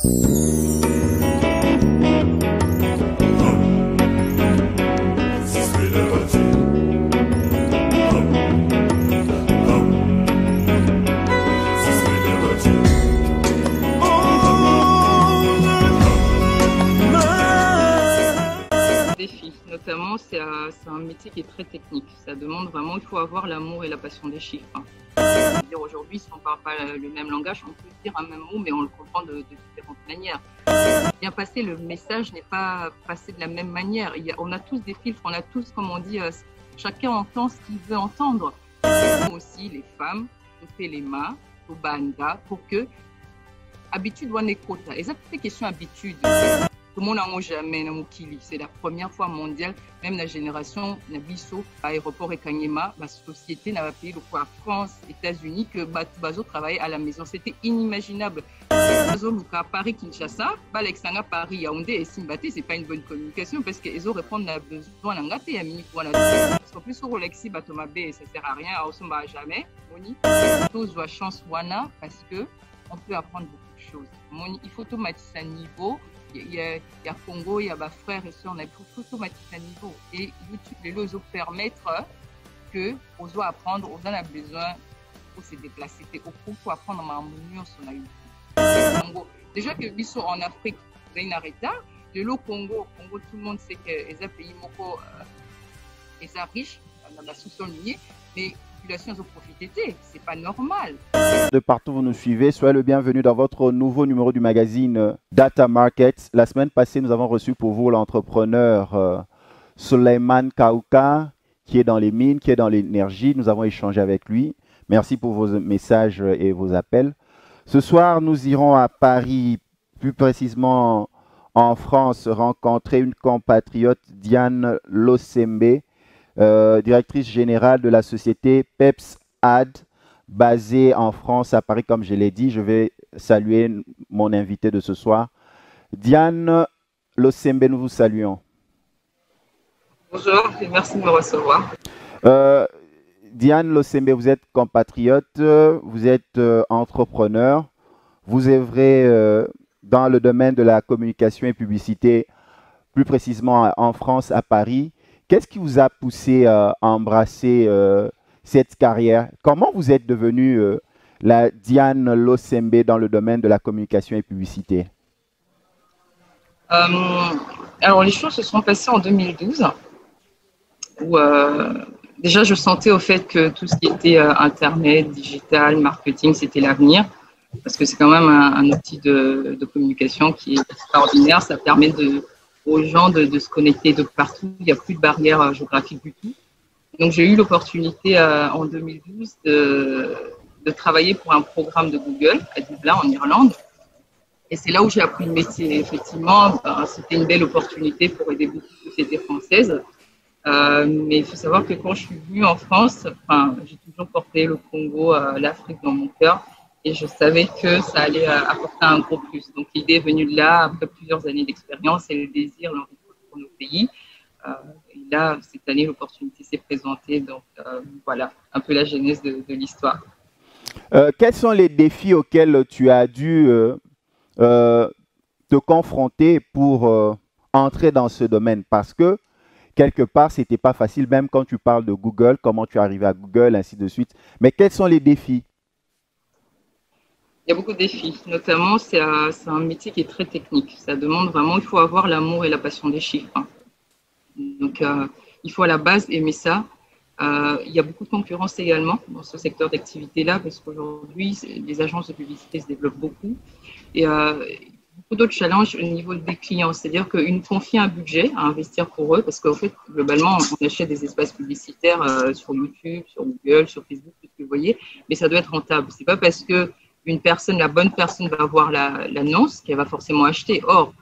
Notamment, c'est un métier qui est très technique. Ça demande vraiment, il faut avoir l'amour et la passion des chiffres. Aujourd'hui, si on ne parle pas le même langage, on peut dire un même mot, mais on le comprend de différentes manières. Bien passer, le message n'est pas passé de la même manière. On a tous des filtres, on a tous, comme on dit, chacun entend ce qu'il veut entendre. Aussi, les femmes, on fait les mains, au banda, pour que habitude ou écouter. Et ça fait question habitude. Tout le monde n'a jamais Mokili. C'est la première fois mondiale, même la génération Nabiso, aéroport et Kanyema, la société n'a pas payé le quoi France, États-Unis, que Bazo travaillait à la maison. C'était inimaginable. Bazo à Paris, Kinshasa, Balexanga, Paris, Yaoundé et Simbate, c'est pas une bonne communication parce qu'ils ont répondre à besoin d'un gâté à mini pour la parce qu'en plus, sur Rolexi, Batomabé, ça sert à rien, à Osumba jamais. Moni, tous voient chance Wana parce que on peut apprendre beaucoup de choses. Moni, il faut automatiser un niveau. Il y a Congo, il y a ma frère et soeur, on a tout automatiser un niveau. Et YouTube, les lots permettre que on doit apprendre, on en a besoin pour se déplacer. Pour apprendre à harmonie sur la YouTube. Déjà que biso en Afrique, vous avez une arrêta. Le lot Congo, tout le monde sait que les pays moko, ils sont riches, on a sous-sol minier, mais les populations ont profité, c'est pas normal. De partout vous nous suivez, soyez le bienvenu dans votre nouveau numéro du magazine Data Markets. La semaine passée, nous avons reçu pour vous l'entrepreneur Suleiman Kauka, qui est dans les mines, qui est dans l'énergie. Nous avons échangé avec lui. Merci pour vos messages et vos appels. Ce soir, nous irons à Paris, plus précisément en France, rencontrer une compatriote, Diane Losembe, directrice générale de la société Peps Ad, basée en France, à Paris, comme je l'ai dit. Je vais saluer mon invité de ce soir. Diane Losembe, nous vous saluons. Bonjour et merci de me recevoir. Diane Losembe, vous êtes compatriote, vous êtes entrepreneur, vous œuvrez dans le domaine de la communication et publicité, plus précisément en France, à Paris. Qu'est-ce qui vous a poussé à embrasser cette carrière? Comment vous êtes devenue la Diane Losembe dans le domaine de la communication et publicité? Alors, les choses se sont passées en 2012, où déjà je sentais au fait que tout ce qui était Internet, digital, marketing, c'était l'avenir, parce que c'est quand même un outil de communication qui est extraordinaire. Ça permet aux gens de se connecter de partout. Il n'y a plus de barrières géographiques du tout. Donc, j'ai eu l'opportunité en 2012 de travailler pour un programme de Google à Dublin, en Irlande. Et c'est là où j'ai appris le métier. Effectivement, c'était une belle opportunité pour aider beaucoup de sociétés françaises. Mais il faut savoir que quand je suis venue en France, j'ai toujours porté le Congo, l'Afrique dans mon cœur. Et je savais que ça allait apporter un gros plus. Donc, l'idée est venue de là, après plusieurs années d'expérience et le désir, l'envie pour nos pays. Et là, cette année, l'opportunité s'est présentée. Donc, voilà, un peu la genèse de l'histoire. Quels sont les défis auxquels tu as dû te confronter pour entrer dans ce domaine? Parce que, quelque part, ce n'était pas facile, même quand tu parles de Google, comment tu es arrivé à Google, ainsi de suite. Mais quels sont les défis? Il y a beaucoup de défis. Notamment, c'est un métier qui est très technique. Ça demande vraiment, il faut avoir l'amour et la passion des chiffres. Donc, il faut à la base aimer ça. Il y a beaucoup de concurrence également dans ce secteur d'activité-là, parce qu'aujourd'hui, les agences de publicité se développent beaucoup. Et beaucoup d'autres challenges au niveau des clients. C'est-à-dire qu'ils nous confient un budget à investir pour eux, parce qu'en fait, globalement, on achète des espaces publicitaires sur YouTube, sur Google, sur Facebook, tout ce que vous voyez, mais ça doit être rentable. C'est pas parce que la bonne personne va voir l'annonce qu'elle va forcément acheter. Or,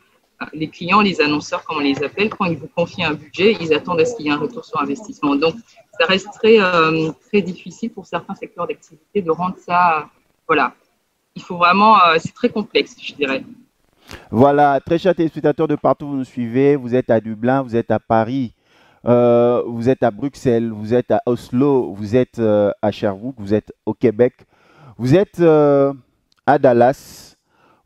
les clients, les annonceurs, comme on les appelle, quand ils vous confient un budget, ils attendent à ce qu'il y ait un retour sur investissement. Donc, ça reste très difficile pour certains secteurs d'activité de rendre ça, voilà. Il faut vraiment, c'est très complexe, je dirais. Voilà, très chers téléspectateurs de partout, vous nous suivez, vous êtes à Dublin, vous êtes à Paris, vous êtes à Bruxelles, vous êtes à Oslo, vous êtes à Sherbrooke, vous êtes au Québec, vous êtes à Dallas,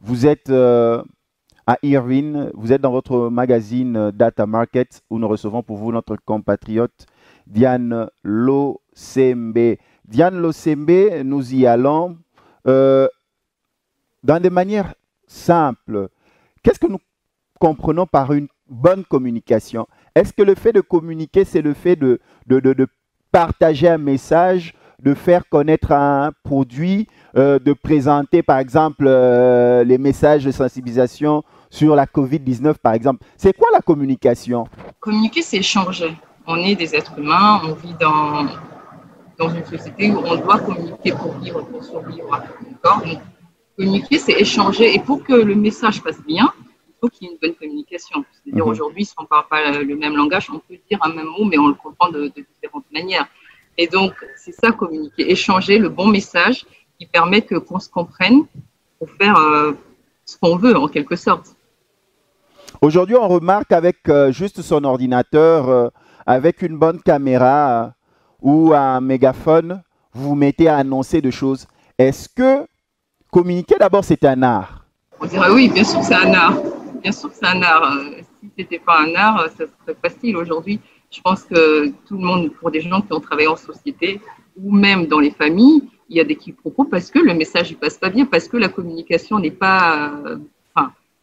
vous êtes à Irvine, vous êtes dans votre magazine Data Market où nous recevons pour vous notre compatriote Diane Losembe. Diane Losembe, nous y allons dans des manières simples. Qu'est-ce que nous comprenons par une bonne communication? Est-ce que le fait de communiquer, c'est le fait de partager un message, de faire connaître un produit, de présenter par exemple les messages de sensibilisation sur la COVID-19 par exemple? C'est quoi la communication? Communiquer, c'est échanger. On est des êtres humains, on vit dans une société où on doit communiquer pour vivre, pour survivre. Donc, communiquer, c'est échanger. Et pour que le message passe bien, il faut qu'il y ait une bonne communication. C'est-à-dire aujourd'hui, si on ne parle pas le même langage, on peut dire un même mot, mais on le comprend de différentes manières. Et donc, c'est ça, communiquer, échanger le bon message qui permet qu'on se comprenne pour faire ce qu'on veut, en quelque sorte. Aujourd'hui, on remarque avec juste son ordinateur, avec une bonne caméra ou un mégaphone, vous vous mettez à annoncer des choses. Est-ce que communiquer d'abord, c'est un art? On dirait oui, bien sûr que c'est un art. Bien sûr que c'est un art. Si ce n'était pas un art, ça serait facile. Aujourd'hui, je pense que tout le monde, pour des gens qui ont travaillé en société ou même dans les familles, il y a des quiproquos parce que le message ne passe pas bien, parce que la communication n'est pas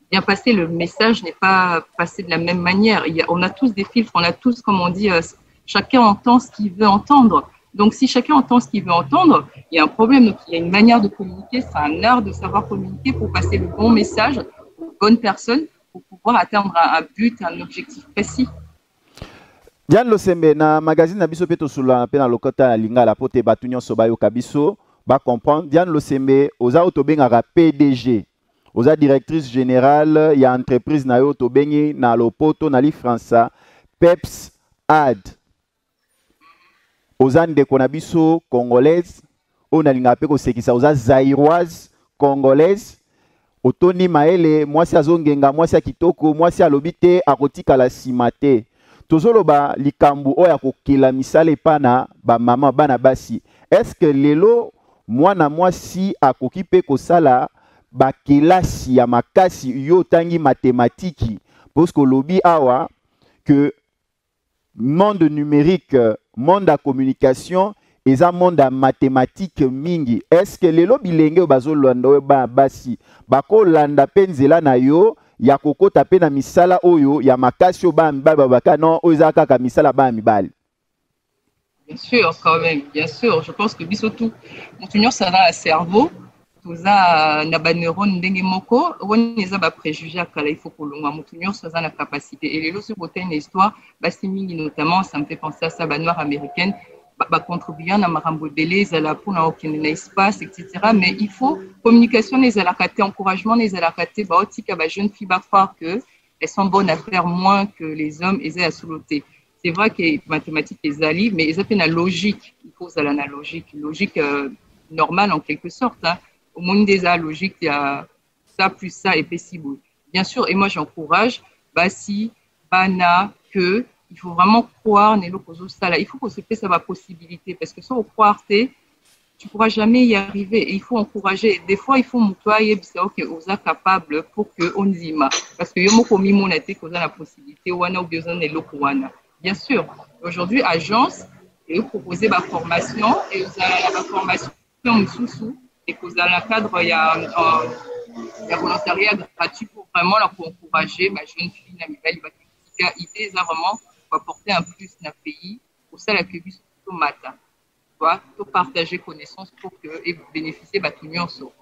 bien passée, le message n'est pas passé de la même manière. On a tous des filtres, on a tous, comme on dit, chacun entend ce qu'il veut entendre. Donc, si chacun entend ce qu'il veut entendre, il y a un problème. Donc, il y a une manière de communiquer, c'est un art de savoir communiquer pour passer le bon message aux bonnes personnes, pour pouvoir atteindre un but, un objectif précis. Diane Losembe, na magazine na biso pe tosula pe na lokota na lingala po te batu nyonso bayoka biso ba comprendre. Diane Losembe oza otobengaka PDG, oza directrice générale ya entreprise na yo tobengi na lopoto na li França Peps Ad. Oza ndeko na biso congolaise o na linga pe kosekisa oza zairoise congolaise. Otoni maele mwasi azongenga mwasi ya kitoko mwasi alobi te akotikala nsima te. Tozoloba likambu oya kokela misala pana ba mama bana basi. Est-ce que lelo mwana mwasi akoki pe kosala ba kelasi ya makasi yo tangi mathématique parce que lobi awa que monde numérique, monde à communication et un monde à mathématiques mingi. Est-ce que lelo bilenge bazolanda ba basi bako landa penzela na yo ya kokota pe na misala oyo ya makasi o ba mibali babaka non oza kaka misala ba mibali? Bien sûr, quand même, bien sûr. Je pense que bisotu mutunyo ça dans le cerveau, toza na ba neurone ndenge moko, woni eza ba préjugés kala il faut kolonga mutunyo ça dans la capacité. Et les lots sur une histoire, basi mingi notamment, ça me fait penser à ça ba noire américaine. Contribuer à marambo belé à la pour aucun espace etc. Mais il faut communication les alakaté encouragement les alakaté bah aussi que jeune fille va croire que elles sont bonnes à faire moins que les hommes et à sous-loter. C'est vrai que mathématiques les alliés mais ils appellent la logique, il faut ça la logique normale en quelque sorte hein. Au monde des logiques il y a ça plus ça et possible bien sûr. Et moi j'encourage bah si bana que il faut vraiment croire il faut qu'on se fasse sa possibilité parce que sans croire tu ne pourras jamais y arriver et il faut encourager. Des fois il faut montrer que on est capable pour que on y va parce que yomo komi mon été qu'on a la possibilité ou on a besoin de l'okuana. Bien sûr aujourd'hui agence et proposer ma formation et vous avez la formation sous et que vous avez un cadre il y a volontariat gratuit pour vraiment leur encourager ma jeune fille la nouvelle idée vraiment apporter un plus dans le pays pour ça la cubu tout matin pour partager connaissances pour que et bénéficier de tout nyonso.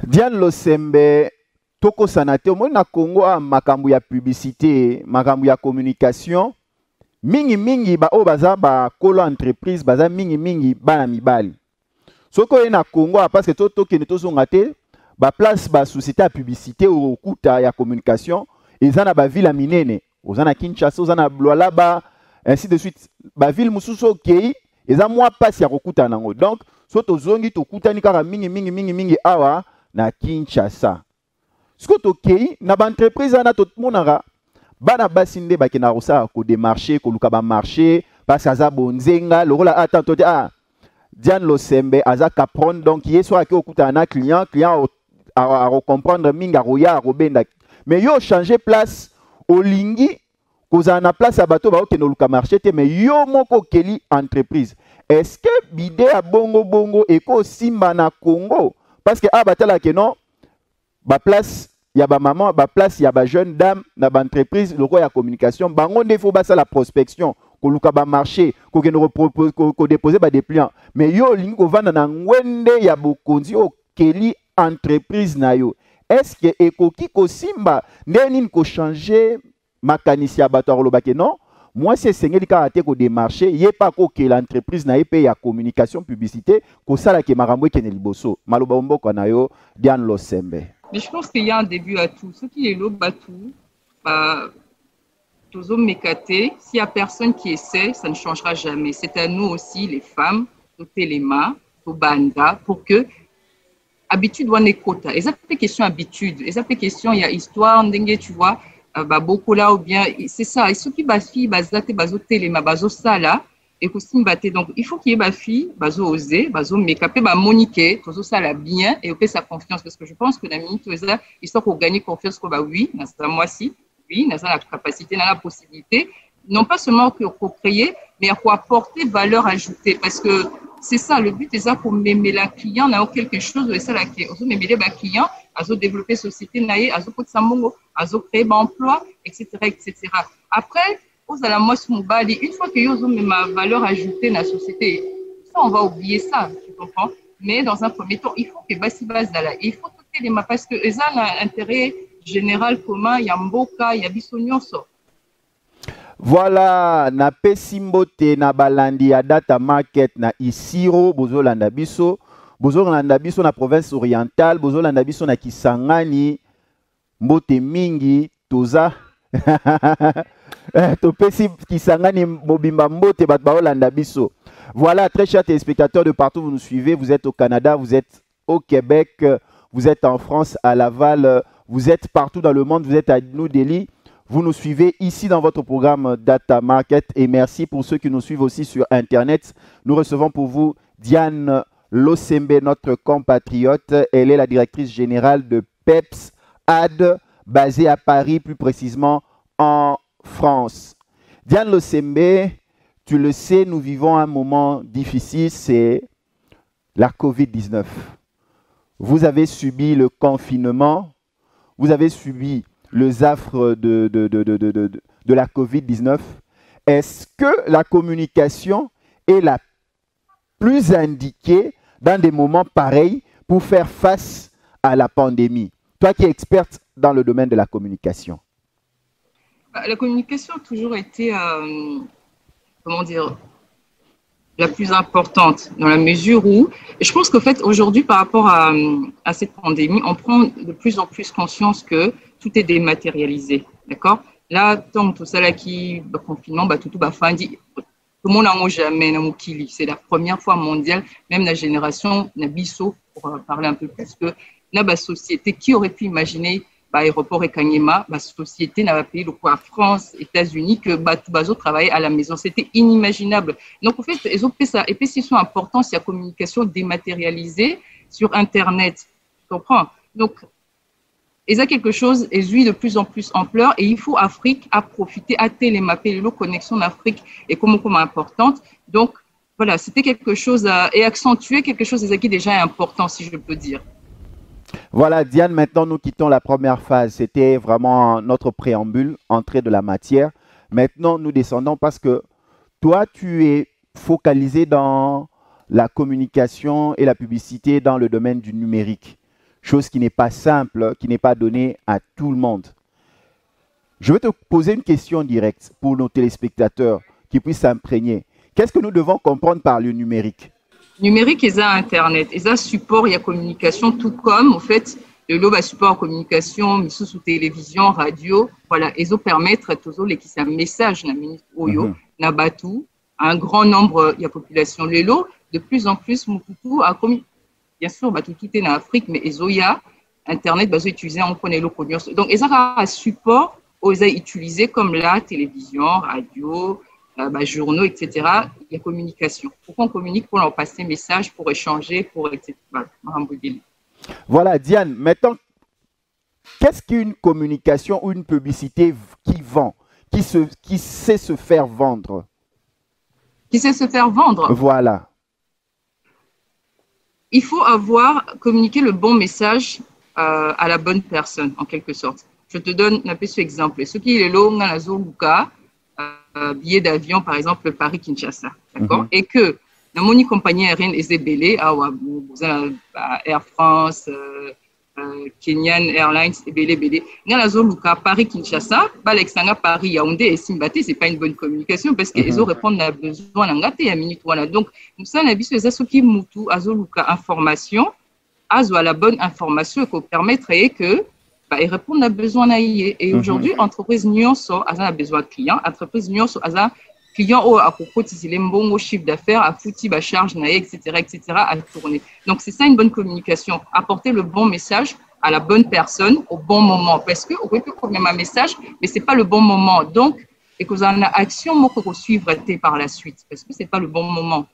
Diane Losembe toko sanate au na Congo a makambu ya publicité makambu ya communication mingi ba o baza ba kolo entreprise baza mingi bana mibali soko na Congo parce que toto ke netozonga te ba place ba société ya publicité au kuta ya communication ezana ba ville minene ozana Kinshasa ozana Lualaba ainsi de suite ba ville mususu okei eza mwa passe ya kokuta nango donc so tozongi tokutani kaka mingi awa na Kinshasa siko tokei na ba entreprise ana tomonaka bana basi nde bakena kosala ko démarcher koluka ba marché parce aza bonzenga lokola attends Diane Losembe aza capron donc yeso aki okuta na client comprendre minga roya robenda. Mais yo changer place olingi koza na place à bateau ba okeno luka marché te mais yo moko keli entreprise. Est-ce que bide a bongo bongo eko simba na Congo parce que batala que non ba place ya ba maman ba place ya ba jeune dame na ba entreprise loko ya communication bango nde faut basa la prospection ko luka ba marché ko keno ko déposer ba dépliant mais yo lingi ko vanda na ngwende ya bokonzi o keli entreprise na yo. Est-ce que ekoki ko simba ndeni ko changer makanisi ya bato arolobake non moi c'est sengeli karaté ko démarcher yé pas ko que l'entreprise na épé ya communication publicité ko sala ke marambo kene liboso maloba mboko na yo Diane Losembe. Mais je pense qu'il y a un début à tout. Ce qui est l'eau batou, tous hommes mécatés, s'il n'y a personne qui essaie, ça ne changera jamais. C'est à nous aussi, les femmes, au téléma, au banda, pour que habitude ou un quota. Et ça fait question habitude. Et ça fait question, il y a histoire, tu vois, beaucoup là ou bien, c'est ça. Et ceux qui fille, bazate, bazo téléma, bazo ça là, et costume batté. Donc, il faut qu'il y ait ma fille, bazo oser, bazo mécapé, moniquer, tout ça là bien, et opé sa confiance. Parce que je pense que la minute, histoire qu'on gagne confiance, qu'on oui, dans moi-ci, oui, dans la capacité, dans la possibilité, non pas seulement pour créer, mais pour apporter valeur ajoutée. Parce que c'est ça, le but est ça pour m'aimer la client, on a quelque chose de ça là qui est, on m'aimer les clients, à développer société, à créer emploi, etc., etc. Après, une fois que vous avez ma valeur ajoutée dans la société, ça, on va oublier ça, tu comprends? Mais dans un premier temps, il faut que basi base là, il faut tout les parce que ça a un intérêt général commun, il y a mboka, il y a bisognon ça. Voilà, na pesimbote na balandi ya data market na Isiro, bozolanda biso na province orientale, bozolanda biso na Kisangani, mbote mingi, toza. Topesi Kisangani mobimba mbote bat baolanda biso. Voilà, très chers téléspectateurs de partout, vous nous suivez, vous êtes au Canada, vous êtes au Québec, vous êtes en France, à Laval, vous êtes partout dans le monde, vous êtes à New Delhi. Vous nous suivez ici dans votre programme Data Market et merci pour ceux qui nous suivent aussi sur Internet. Nous recevons pour vous Diane Losembe, notre compatriote. Elle est la directrice générale de PEPS Ad, basée à Paris, plus précisément en France. Diane Losembe, tu le sais, nous vivons un moment difficile, c'est la COVID-19. Vous avez subi le confinement, vous avez subi les affres de la COVID-19. Est-ce que la communication est la plus indiquée dans des moments pareils pour faire face à la pandémie? Toi qui es experte dans le domaine de la communication. La communication a toujours été, comment dire, la plus importante dans la mesure où, et je pense qu'en fait aujourd'hui par rapport à cette pandémie, on prend de plus en plus conscience que tout est dématérialisé, d'accord? Là, tant tout ça là qui confinement, tout fin tout le monde n'a jamais mukili. C'est la première fois mondiale, même la génération Nabiso, pour parler un peu plus, que la société qui aurait pu imaginer aéroport et Kanyema, société n'a pas payé le quoi France, États-Unis, que Bazo travaillait à la maison. C'était inimaginable. Donc, en fait, ils ont fait ça. Et puis, s'ils sont importants, c'est la communication dématérialisée sur Internet. Tu comprends? Donc, ils ont quelque chose, ils ont de plus en plus ampleur et il faut Afrique à profiter, à télémapper les connexions d'Afrique et comment importante. Donc, voilà, c'était quelque chose et accentuer quelque chose qui déjà est important, si je peux dire. Voilà, Diane, maintenant nous quittons la première phase. C'était vraiment notre préambule, entrée de la matière. Maintenant, nous descendons parce que toi, tu es focalisé dans la communication et la publicité dans le domaine du numérique. Chose qui n'est pas simple, qui n'est pas donnée à tout le monde. Je vais te poser une question directe pour nos téléspectateurs qui puissent s'imprégner. Qu'est-ce que nous devons comprendre par le numérique? Numérique, ils ont Internet, ils ont support, il y a communication, tout comme, en fait, le lot va support en communication, sous télévision, radio, voilà, ils ont permettre, toujours, les qui un message, na minute oyo, na batou, un grand nombre, il y a population, les lots, de plus en plus, Mututu a commis, bien sûr, tout est en Afrique, mais ils ont Internet, ils ont utilisé, on connaît le produit. Donc, ils ont un support, ils ont utilisé comme la télévision, radio, journaux, etc. Il y a communication. Pourquoi on communique? Pour leur passer message, pour échanger, pour etc. Voilà, Diane, maintenant, qu'est-ce qu'une communication ou une publicité qui vend, qui sait se faire vendre? Qui sait se faire vendre? Voilà. Il faut avoir communiqué le bon message à la bonne personne, en quelque sorte. Je te donne un petit exemple. Ce qui est long dans la zone Luka, billet d'avion, par exemple, Paris-Kinshasa, d'accord? Et que la moni compagnie aérienne est belé, Air France, Kenyan Airlines, et belé. Dans la zone Luka, Paris-Kinshasa, Balexanga, Paris-Yaoundé et Simbati, c'est pas une bonne communication parce qu'ils ont répondre à besoin d'un gâté à minute. Voilà. Donc, nous sommes habitués à ce qui moutou, à Zoluka information, à la bonne information qui permettre que ils répondent à besoin d'ailleurs. Et aujourd'hui, entreprise Nyonso a besoin de clients, entreprise Nyonso a client au à propos de bon chiffre d'affaires, à fouti, à charge, etc., à tourner. Donc, c'est ça une bonne communication. Apporter le bon message à la bonne personne au bon moment. Parce que, on peut même un message, mais c'est pas le bon moment. Donc, et que vous en avez action, moi, que vous suivre par la suite. Parce que c'est pas le bon moment.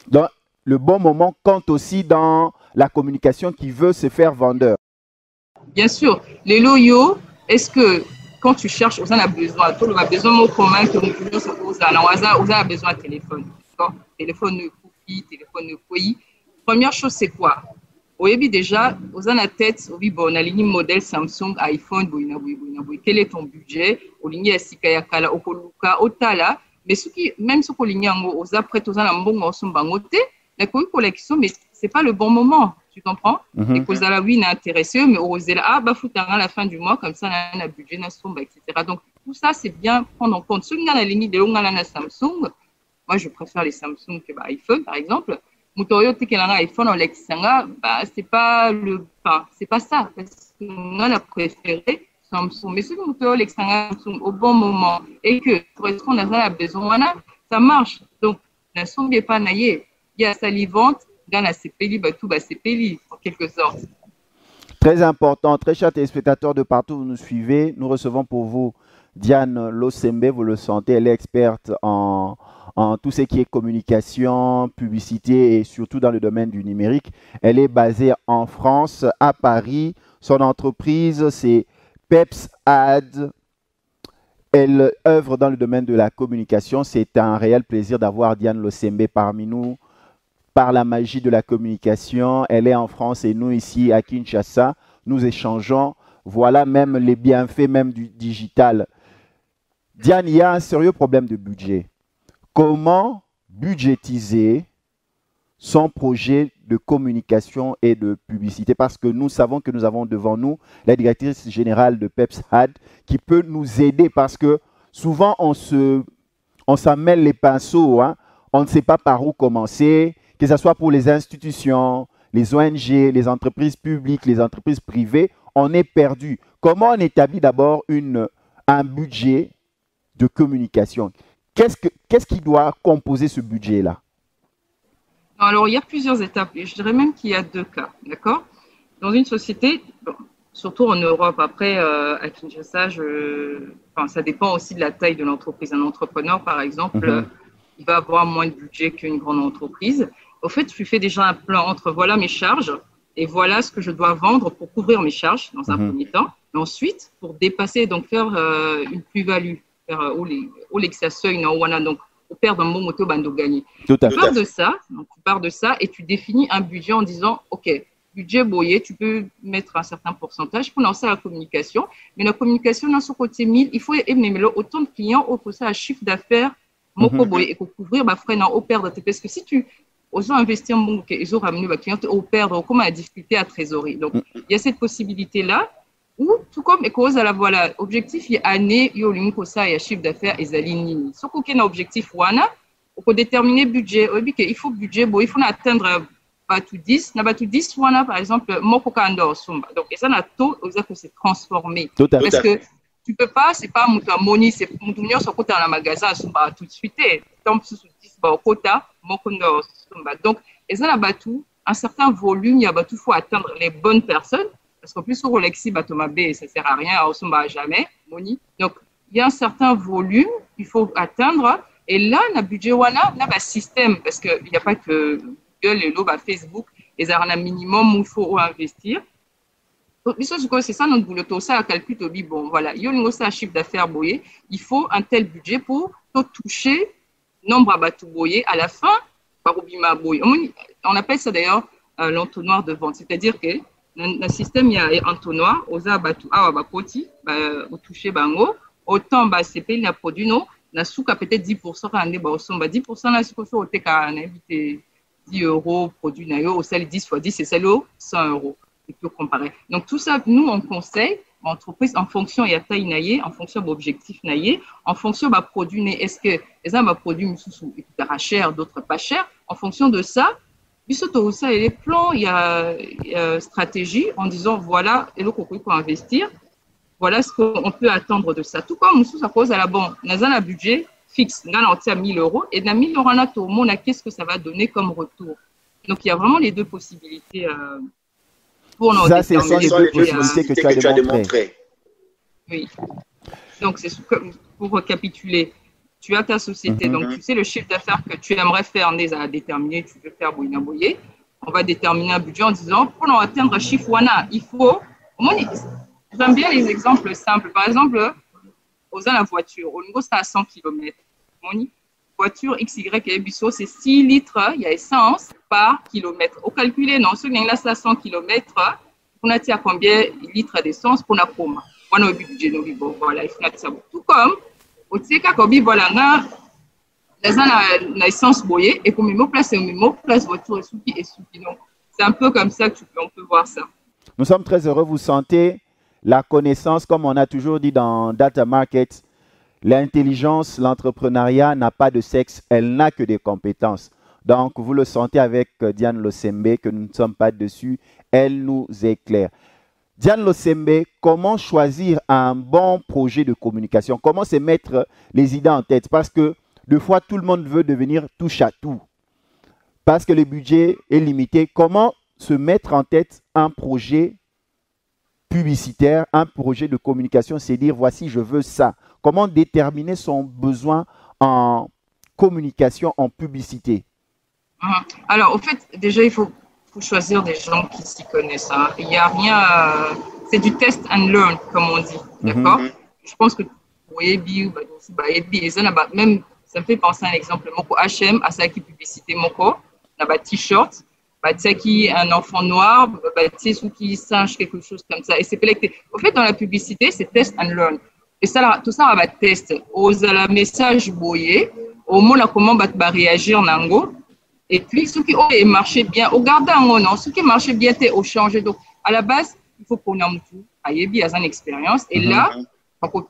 Donc, le bon moment compte aussi dans la communication qui veut se faire vendeur. Bien sûr. Les loyaux, est-ce que quand tu cherches, on a besoin, tout le monde a besoin de commun que nous pouvons se poser. On a besoin de téléphone. Téléphone de copie, téléphone de foyer. Première chose, c'est quoi? Au début, déjà, on a la tête, on a ligne modèle Samsung, iPhone, quel est ton budget? On a ligne Sikayakala, Okoluka, Otala. Mais ce qui, même ce qu'on ligne, on a prêt, on a un bon bangoté, la collection, mais c'est pas le bon moment. Tu comprends? Et que ça, oui, n'a intéressé, mais on là, à la fin du mois, comme ça, on a un budget, etc. Donc, tout ça, c'est bien prendre en compte. Ceux qui ont la ligne de la Samsung, moi, je préfère les Samsung que iPhone, par exemple. Mutoyo, tu as un iPhone, c'est pas c'est pas ça. Parce qu'on a préféré Samsung. Mais si vous avez Samsung au bon moment et que correspond à la besoin, ça marche. Donc, la somme n'est pas naïe. Il y a salivante. Dans la CPLI, tout va CPLI, en quelque sorte. Très important, très chers téléspectateurs de partout où vous nous suivez, nous recevons pour vous Diane Losembe, vous le sentez, elle est experte en tout ce qui est communication, publicité et surtout dans le domaine du numérique. Elle est basée en France, à Paris. Son entreprise, c'est Peps Ad. Elle œuvre dans le domaine de la communication. C'est un réel plaisir d'avoir Diane Losembe parmi nous. Par la magie de la communication, elle est en France et nous ici à Kinshasa, nous échangeons. Voilà même les bienfaits même du digital. Diane, il y a un sérieux problème de budget. Comment budgétiser son projet de communication et de publicité? Parce que nous savons que nous avons devant nous la directrice générale de Peps Ad qui peut nous aider parce que souvent on s'en mêle les pinceaux, hein? On ne sait pas par où commencer. Que ce soit pour les institutions, les ONG, les entreprises publiques, les entreprises privées, on est perdu. Comment on établit d'abord un budget de communication? Qu'est-ce qui doit composer ce budget-là? Alors, il y a plusieurs étapes. Je dirais même qu'il y a deux cas, d'accord? Dans une société, surtout en Europe, après, à Kinshasa, ça dépend aussi de la taille de l'entreprise. Un entrepreneur, par exemple, il va avoir moins de budget qu'une grande entreprise. Au fait, tu fais déjà un plan entre voilà mes charges et voilà ce que je dois vendre pour couvrir mes charges dans un premier temps. Et ensuite, pour dépasser, donc faire une plus-value, faire au ça seuil, donc au perdre un bon moto, bando gagner. Tu pars de ça et tu définis un budget en disant, OK, budget boyer, tu peux mettre un certain pourcentage pour lancer la communication. Mais la communication, dans ce côté 1000, il faut aimer autant de clients, au ça, un chiffre d'affaires, et pour couvrir, frais, au perdre. Parce que si tu osons investir en bon, ils ont ramené les clients au perdre, comment la difficulté à trésorerie. Donc, il y a cette possibilité-là où, tout comme et cause à la voilà, objectif, il y a année, il y a un chiffre d'affaires, ils alignent. Sauf qu'il y a un objectif, on peut déterminer budget. Il faut budget, bon, il faut atteindre tout 10, par exemple, Mokokando Sumba. Donc, et ça, n'a taux, que c'est transformé. Parce que tu peux pas, c'est pas mon money, c'est mon union sur côté dans le magasin, Sumba, tout de suite. Tant sous 10, au quota, Mokondo Sumba. Donc, et ça, là, tout, un certain volume, il y a tout, faut atteindre les bonnes personnes. Parce qu'en plus, sur Rolexi, Thomas B, ça ne sert à rien, à Sumba, jamais, money. Donc, il y a un certain volume qu'il faut atteindre. Et là, on a budget, on a système, parce qu'il n'y a pas que Google, Facebook, et ça a un minimum où il faut investir. C'est ça notre boulot, tout ça, calcul, bon, voilà, il y a un chiffre d'affaires boyé, il faut un tel budget pour toucher nombre à bateaux boyés à la fin, on appelle ça d'ailleurs l'entonnoir de vente, c'est-à-dire que dans le système, il y a un entonnoir, aux bateaux, au toucher bango, autant c'est payé le produit, non, na souka peut-être 10%, 10% là, c'est quoi ça, au TK, on a évité 10 euros, produit nayo, au sel 10 fois 10, c'est celle 100 euros. Et puis comparer. Donc tout ça, nous, on conseille entreprise en fonction de la taille naïe, en fonction de l'objectif naïe, en fonction de produit né. Est-ce que les uns produits cher, d'autres pas cher. En fonction de ça, il y a les plans, il y a stratégie en disant voilà, et le coco pour investir, voilà ce qu'on peut attendre de ça. Tout comme nous, ça cause à la banque, on a un budget fixe, on a 1 000 euros, et dans 1 000 euros, on a qu'est-ce que ça va donner comme retour. Donc il y a vraiment les deux possibilités. Ça, c'est les deux possibilités que tu as démontrées. Oui. Donc, c'est pour récapituler. Tu as ta société, donc tu sais le chiffre d'affaires que tu aimerais faire, on a déterminé, tu veux faire Boyina Boye. On va déterminer un budget en disant, pour atteindre un chiffre WANA, il faut. J'aime bien les exemples simples. Par exemple, la voiture, au niveau, c'est à 100 km. Voiture XY et Bisso, c'est 6 litres, il y a essence par kilomètre. Au calculé, non, ce qui est là, 100 km, on a tiré combien de litres d'essence pour la coma. On a budget, voilà, il faut ça. Tout comme, au Tseka, voilà, l'essence boyée, et pour me place voiture et souki. Donc, c'est un peu comme ça on peut voir ça. Nous sommes très heureux, vous sentez la connaissance, comme on a toujours dit dans Data Market. L'intelligence, l'entrepreneuriat n'a pas de sexe, elle n'a que des compétences. Donc, vous le sentez avec Diane Losembe, que nous ne sommes pas dessus, elle nous éclaire. Diane Losembe, comment choisir un bon projet de communication? Comment se mettre les idées en tête? Parce que, des fois, tout le monde veut devenir touche à tout. Parce que le budget est limité. Comment se mettre en tête un projet publicitaire, un projet de communication? C'est dire, voici, je veux ça. Comment déterminer son besoin en communication, en publicité? Alors, au fait, déjà, il faut choisir des gens qui s'y connaissent. Hein. Il n'y a rien... c'est du test and learn, comme on dit. D'accord? Je pense que pour Ebi, même, ça me fait penser à un exemple. Moko H&M, à ça qui publicité Moko, on a un t-shirt, qui un enfant noir, ceux qui singe quelque chose comme ça. Et c'est collecté. Au fait, dans la publicité, c'est test and learn. Et ça, tout ça, on va tester. Aux message boyé, au moment comment va réagir nango. Et puis, ce qui marché bien, au gardant, non, ce qui marchait bien, c'est au changer. Donc, à la base, il faut qu'on ait tout. Ayebi a une expérience. Et là, on peut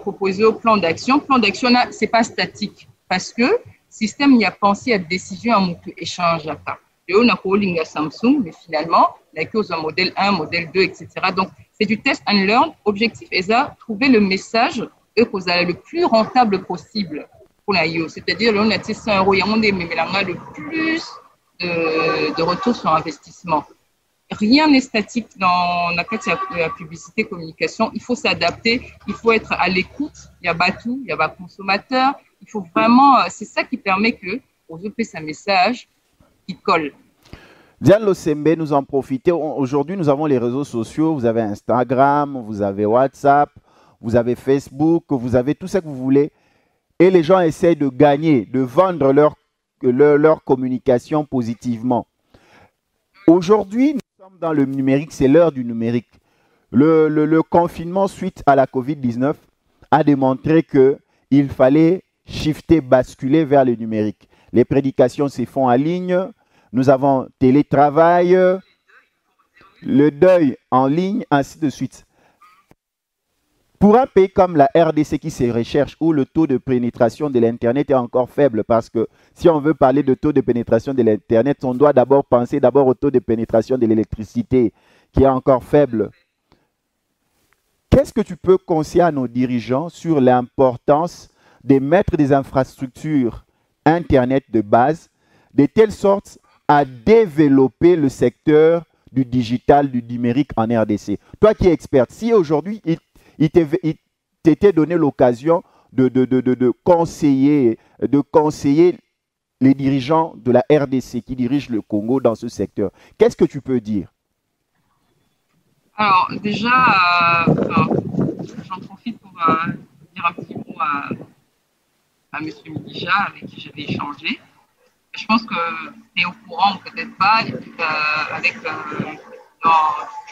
proposer au plan d'action. Plan d'action, c'est pas statique. Parce que, le système y a pensé à décision en échange à part. Et on a calling à Samsung, mais finalement, on a que un modèle 1, modèle 2, etc. Donc, c'est du test and learn. Objectif est de trouver le message le plus rentable possible pour la IO. C'est-à-dire, on a 100 euros, il y a le plus de retour sur investissement. Rien n'est statique dans la publicité, communication. Il faut s'adapter, il faut être à l'écoute. Il y a tout, il y a consommateur. Il faut vraiment, c'est ça qui permet que, aux EP, un message qui colle. Diane Losembe, nous en profitons. Aujourd'hui, nous avons les réseaux sociaux. Vous avez Instagram, vous avez WhatsApp, vous avez Facebook, vous avez tout ça que vous voulez. Et les gens essaient de gagner, de vendre leur communication positivement. Aujourd'hui, nous sommes dans le numérique, c'est l'heure du numérique. Le confinement suite à la COVID-19 a démontré qu'il fallait shifter, basculer vers le numérique. Les prédications se font en ligne. Nous avons télétravail, le deuil en ligne, ainsi de suite. Pour un pays comme la RDC qui se recherche, où le taux de pénétration de l'Internet est encore faible, parce que si on veut parler de taux de pénétration de l'Internet, on doit d'abord penser au taux de pénétration de l'électricité, qui est encore faible. Qu'est-ce que tu peux conseiller à nos dirigeants sur l'importance de mettre des infrastructures Internet de base, de telle sorte à développer le secteur du digital, du numérique en RDC? Toi qui es experte, si aujourd'hui il t'était donné l'occasion de conseiller les dirigeants de la RDC qui dirigent le Congo dans ce secteur. Qu'est-ce que tu peux dire? Alors, déjà, j'en profite pour dire un petit mot à M. Midija, avec qui j'avais échangé. Je pense que tu es au courant, peut-être pas, avec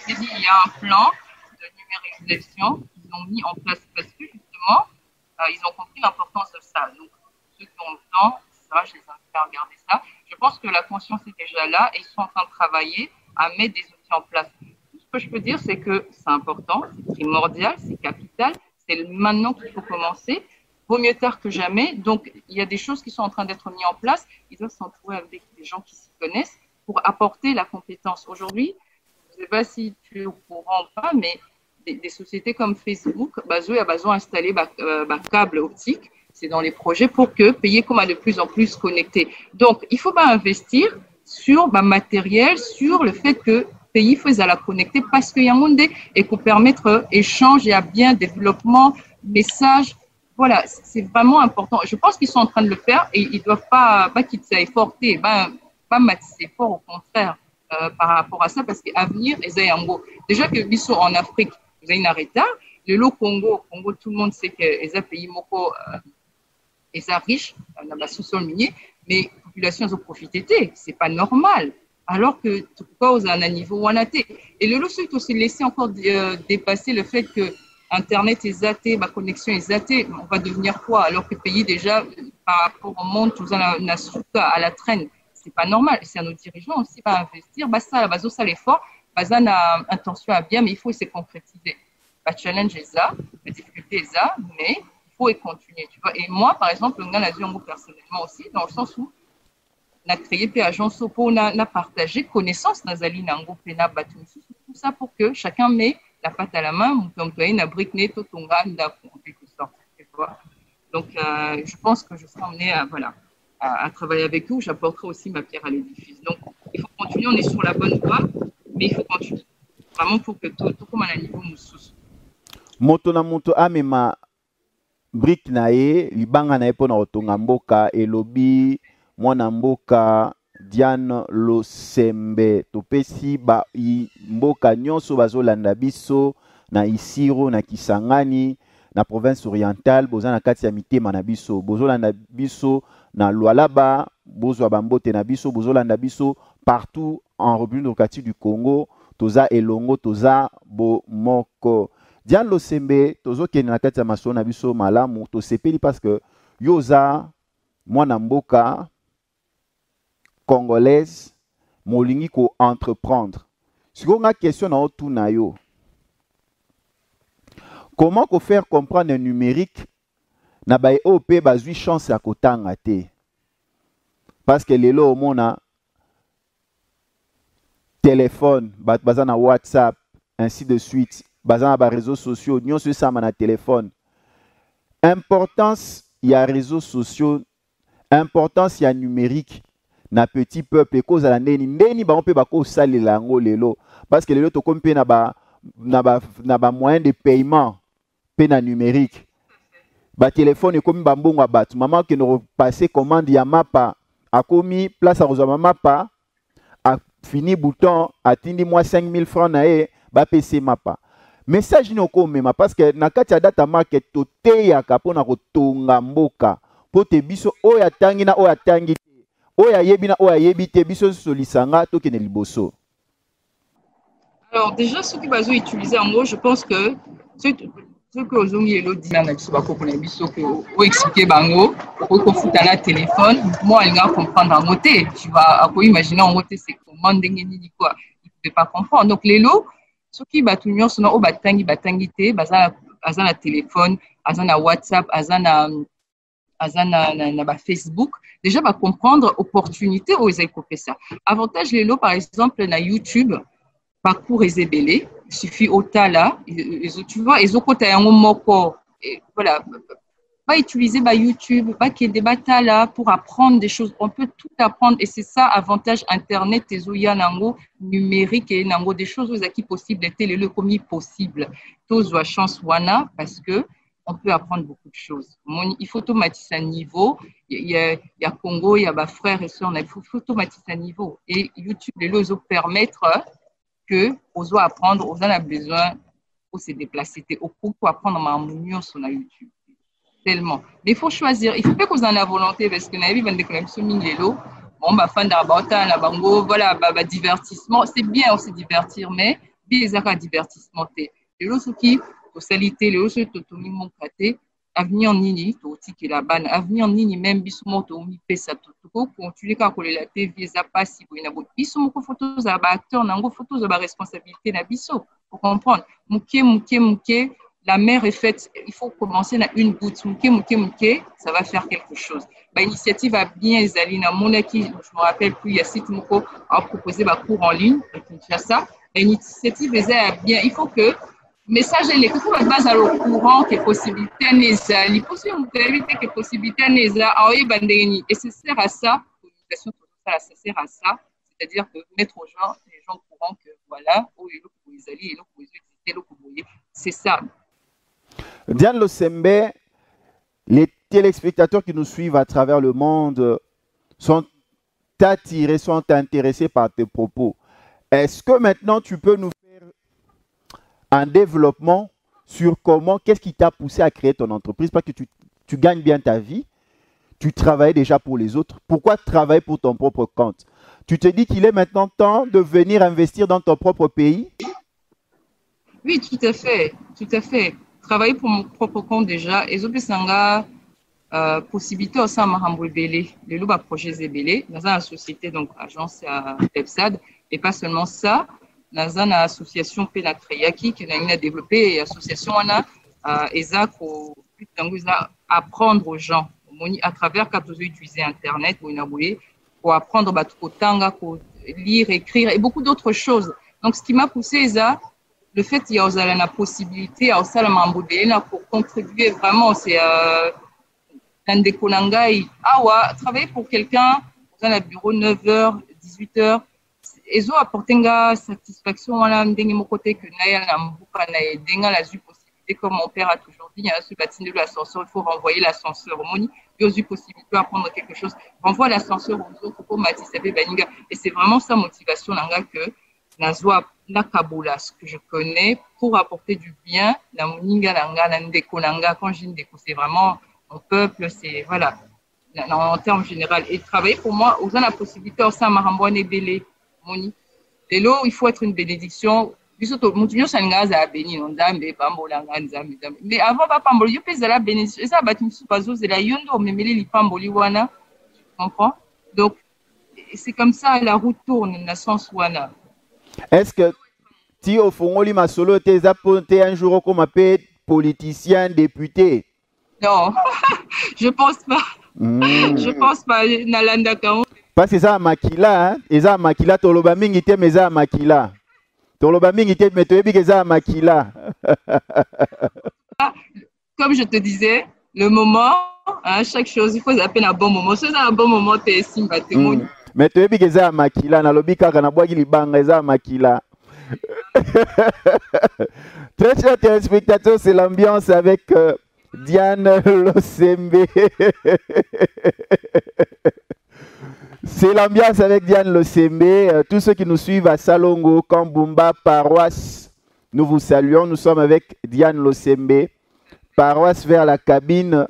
il y a un plan de numérisation qu'ils ont mis en place parce que justement, ils ont compris l'importance de ça. Donc, ceux qui ont le temps, ça, je les invite à regarder ça. Je pense que la conscience est déjà là et ils sont en train de travailler à mettre des outils en place. Tout ce que je peux dire, c'est que c'est important, c'est primordial, c'est capital, c'est maintenant qu'il faut commencer. Vaut mieux tard que jamais. Donc, il y a des choses qui sont en train d'être mises en place. Ils doivent s'entourer avec des gens qui s'y connaissent pour apporter la compétence. Aujourd'hui, je ne sais pas si tu es au courant ou pas, mais des sociétés comme Facebook, eux, a besoin d'installer câble optique. C'est dans les projets pour que payer comme à de plus en plus connecté. Donc, il faut investir sur matériel, sur le fait que pays faisait la connecter parce qu'il y a un monde et qu'on permettre échange et à bien développement, message. Voilà, c'est vraiment important. Je pense qu'ils sont en train de le faire et ils ne doivent pas quitter ça efforter, pas matisser fort, au contraire, par rapport à ça, parce qu'à venir, déjà que Bissau en Afrique, vous avez une arrêta. Le Congo, tout le monde sait que les pays moko, ils sont riches, dans la sous-sol minier, mais la population a profité, c'est pas normal. Alors que tout cause à un niveau wanaté. Et le lot, c'est aussi laisser encore dépasser le fait que Internet est zaté, ma connexion est zatée, on va devenir quoi? Alors que le pays déjà, par rapport au monde, tout ça, à la traîne, c'est pas normal. C'est à nos dirigeants aussi à investir. Ça, ça l'effort, ça a intention à bien, mais il faut se concrétiser. La challenge est là, la difficulté est là, mais il faut y continuer. Tu vois. Et moi, par exemple, on a vu personnellement aussi, dans le sens où on a créé des agences on a partagé connaissance dans Zali Nango, Pena, Batumsu, tout ça pour que chacun met la patte à la main, on peut une brique nette au Tonga, en quelque sorte. Donc, je pense que je serai amenée à travailler avec eux. J'apporterai aussi ma pierre à l'édifice. Donc, il faut continuer, on est sur la bonne voie, mais il faut continuer. Vraiment pour que tout comme à un niveau moussous. Moto na moto amema brique nae, libanga nae pona otonga mboka, elobi, mwana mboka, Diane Losembe topesi ba mboka nyonso bazolanda biso na Isiro na Kisangani na province orientale boza na kati ya mitema na biso bozolanda biso na Lualaba bozwa bambote na biso bozolanda biso partout en République démocratique du Congo toza elongo toza bomoko. Diane Losembe tozokende na kati ya maso na biso malamu tosepeli parce que yoza mwana mboka congolaise, molingi ko entreprendre. Si on a question na otu na yo, comment ko faire comprendre le numérique na ba OP bazui chance à kotanga te. Parce que lelo mona téléphone, bazana WhatsApp, ainsi de suite, bazana ba réseaux sociaux, nyonso sama na téléphone. Importance il y a réseaux sociaux, importance il y a numérique. Na petit peuple et cause à la ndeni ba on peut ba ko salela ngo lelo parce que lelo to comme pe na ba moyen de paiement pe na numérique ba téléphone et comme ba mbongo bat maman qui nous passer commande ya mapa a commis place à rozama mapa a fini bouton a tindi moi 5000 francs na e ba PC mapa message ni ko mema parce que na kati ya data market to teya ka pona ko tonga mboka po te biso oya tangi na oya tangi Oya yebina oya yebite biso solisanga tokene liboso. Alors déjà ceux qui vont utiliser en gros, je pense que ceux que aux ongi lo dina na biso bako na biso que ou expliquer bango ko futa na téléphone, moi il va comprendre en moté, tu vas imaginer en moté c'est comment ndenge ni quoi, il peut pas comprendre. Donc les lots ceux qui ba tout nyonso na o batangi te baza na téléphone, azana WhatsApp, azana Facebook, déjà va comprendre opportunité aux écopés ça. Avantage les lots par exemple na YouTube, parcours et zébélé, il suffit au là, tu vois, ils ont côté un moko, voilà, pas utiliser YouTube, pas qu'il y ait des batailles là pour apprendre des choses, on peut tout apprendre et c'est ça avantage internet et zoya nango numérique et nango des choses aux acquis possibles, des télé le commis possible, tous la chance wana parce que on peut apprendre beaucoup de choses. Il faut automatiser un niveau. Il y a Congo, il y a mes frères et sœurs, il faut automatiser un niveau. Et YouTube, les lots permettre que aux apprendre, aux a besoin pour se déplacer, pour apprendre ma harmonie sur YouTube. Tellement. Mais il faut choisir. Il ne faut pas qu'on en a volonté parce que nous avons des connexions les bon, bah, fan d'abota, la bango, voilà, bah, divertissement. C'est bien aussi divertir, mais bien un divertissement. Les autres qui, pour salité, les autres qui ont mis mon côté, avenir en nini, qui la ban, avenir en nini, même bisoumo, to mi pesa tout, continuer à coller la TV, ça passe, si vous avez une bisoumo, photos à acteur, nango photos à responsabilité, na biso, pour comprendre. Mouké, la mer est faite, il faut commencer à une goutte, mouké, ça va faire quelque chose. L'initiative a bien exalé dans mon équipe, je me rappelle plus, il y a site Moko a proposé ma cours en ligne, l'initiative a bien, il faut que message est il faut base à le courant que possibilité n'est il possibilité que possibilité n'est et ça sert à ça, communication ça sert à ça, c'est-à-dire que mettre aux gens, les gens au courant que voilà, c'est ça. Diane Losembe, les téléspectateurs qui nous suivent à travers le monde sont attirés, sont intéressés par tes propos. Est-ce que maintenant tu peux nous faire un développement sur comment, qu'est-ce qui t'a poussé à créer ton entreprise? Parce que tu gagnes bien ta vie, tu travailles déjà pour les autres. Pourquoi travailler pour ton propre compte? Tu te dis qu'il est maintenant temps de venir investir dans ton propre pays? Oui, tout à fait, tout à fait. Travailler pour mon propre compte déjà. Et Zopesanga, possibilité aussi à Mahambo Belé, le loup à projet Zébélé, dans une société, donc agence à PEPSAD, et pas seulement ça, dans une association Penakriaki qui a développé, et association ESA pour apprendre aux gens, à travers quand vous utilisez Internet, pour apprendre pour lire, écrire et beaucoup d'autres choses. Donc, ce qui m'a poussé, ESA, le fait qu'il y a la possibilité à pour contribuer vraiment, c'est dans des Konangai, travailler pour quelqu'un dans le bureau 9h, 18h, et ça apporte une satisfaction à mon côté que la possibilité, comme mon père a toujours dit, il y a ce bâtiment de l'ascenseur, il faut renvoyer l'ascenseur au moni, il y a eu possibilité d'apprendre quelque chose, renvoie l'ascenseur aux autres pour et c'est vraiment sa motivation que la Kaboula, ce que je connais, pour apporter du bien, la Moninga, la Ndekonanga, quand je dis c'est vraiment mon peuple, c'est voilà, en termes généraux. Et travailler pour moi, aux gens la possibilité, au sein Maramboine et Bélé, Moni. Et là, il faut être une bénédiction. Mais avant, Pamboli, je peux la bénédiction. Ça va être une soupazo, c'est la yondo, mais les Pamboli wana. Tu comprends? Donc, c'est comme ça, la route tourne, dans le sens wana. Est-ce que tu au fond, ma solo, t'es apporté un jour comme appelé politicien, député? Non, je pense pas. Je pense pas. Nalanda Kaon. Parce que ça makila, hein? Ça makila, toloba mingi te mais ça makila. Toloba mingi te mais tu que ça makila. Comme je te disais, le moment, hein, chaque chose, il faut appeler un bon moment. Si c'est un bon moment, tu es simba, tu es mais tu es que ça makila, na lobi kaka na boagi libanga ça makila. Très chers téléspectateurs, c'est l'ambiance avec Diane Losembe. C'est l'ambiance avec Diane Losembe. Tous ceux qui nous suivent à Salongo, Kambumba, paroisse, nous vous saluons. Nous sommes avec Diane Losembe. Paroisse vers la cabine,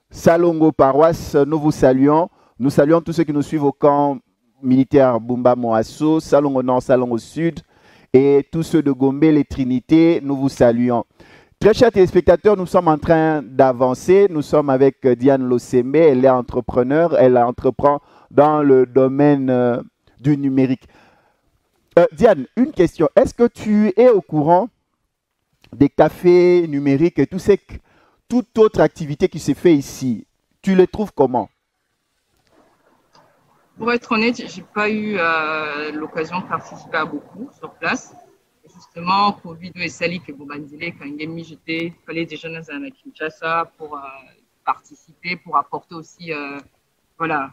Salongo, paroisse, nous vous saluons. Nous saluons tous ceux qui nous suivent au camp militaire Bumba Moasso, Salongo Nord, Salongo Sud. Et tous ceux de Gombe, les Trinités, nous vous saluons. Très chers téléspectateurs, nous sommes en train d'avancer. Nous sommes avec Diane Losembe. Elle est entrepreneur. Elle entreprend dans le domaine du numérique. Diane, une question. Est-ce que tu es au courant des cafés numériques et toute autre activité qui se fait ici? Tu les trouves comment? Pour être honnête, je n'ai pas eu l'occasion de participer à beaucoup sur place. Justement, Covid et Sali, que Bobanzile, quand j'étais, il fallait déjà dans un Kinshasa pour participer, pour apporter aussi, voilà,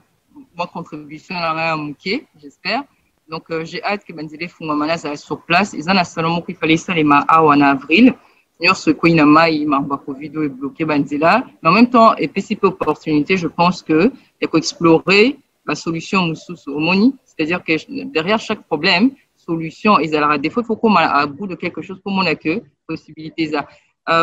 ma contribution à un mouquet, j'espère. Donc, j'ai hâte que Banzile Fungomana soit sur place. Ils en ont seulement qu'il fallait ça les en avril. ce qu'il y a il m'a Covid est bloqué Banzela. Mais en même temps, et puis c'est opportunité, je pense que il faut explorer la solution Moussous Omoni. C'est-à-dire que derrière chaque problème, solution, et alors, des fois, il faut qu'on à bout de quelque chose pour mon que possibilité ça.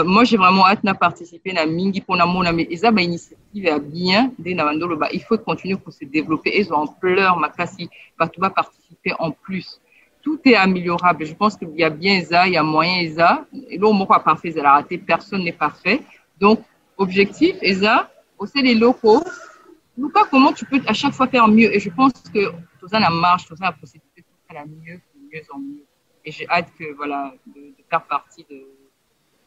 Moi, j'ai vraiment hâte de participer à Mingi pour mon mais ça, initiative est bien, il faut continuer pour se développer. Ils ont ampleur, ma classe, tu vas participer en plus. Tout est améliorable. Je pense qu'il y a bien ça, il y a moyen ça. Et là, on n'est pas parfait, ça a raté. Personne n'est parfait. Donc, objectif, et ça, aussi les locaux. Nous pas comment tu peux à chaque fois faire mieux. Et je pense que tout ça, la marche, tout ça, la possibilité de faire la mieux en mieux. Et j'ai hâte que, voilà, de faire partie de